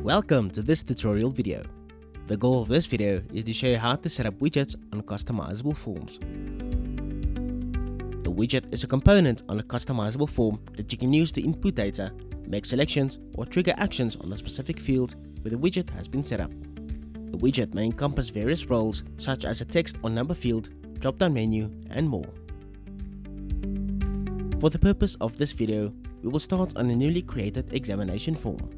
Welcome to this tutorial video. The goal of this video is to show you how to set up widgets on customizable forms. A widget is a component on a customizable form that you can use to input data, make selections, or trigger actions on a specific field where the widget has been set up. A widget may encompass various roles such as a text or number field, drop-down menu, and more. For the purpose of this video, we will start on a newly created examination form.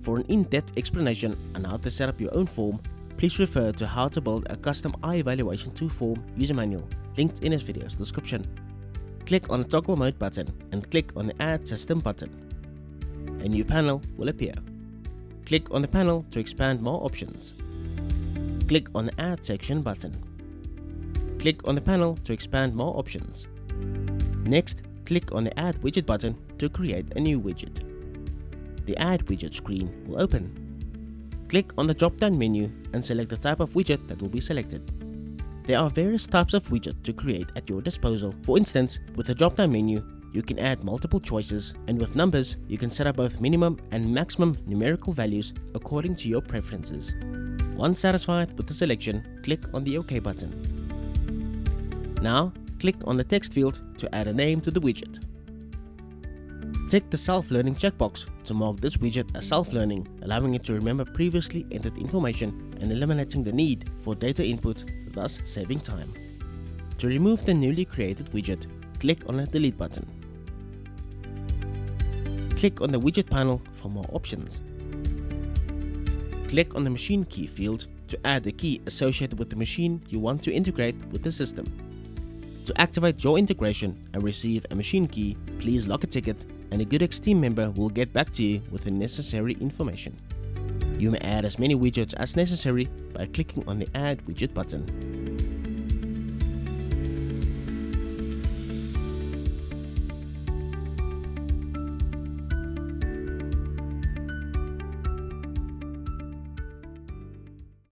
For an in-depth explanation on how to set up your own form, please refer to How to Build a Custom Eye Evaluation 2 Form user manual linked in this video's description. Click on the Toggle Mode button and click on the Add System button. A new panel will appear. Click on the panel to expand more options. Click on the Add Section button. Click on the panel to expand more options. Next, click on the Add Widget button to create a new widget. The Add Widget screen will open. Click on the drop-down menu and select the type of widget that will be selected. There are various types of widget to create at your disposal. For instance, with the drop-down menu, you can add multiple choices, and with numbers, you can set up both minimum and maximum numerical values according to your preferences. Once satisfied with the selection, click on the OK button. Now, click on the text field to add a name to the widget. Tick the Self-Learning checkbox to mark this widget as self-learning, allowing it to remember previously entered information and eliminating the need for data input, thus saving time. To remove the newly created widget, click on the Delete button. Click on the Widget Panel for more options. Click on the Machine Key field to add the key associated with the machine you want to integrate with the system. To activate your integration and receive a machine key, please log a ticket and a GoodX team member will get back to you with the necessary information. You may add as many widgets as necessary by clicking on the Add Widget button.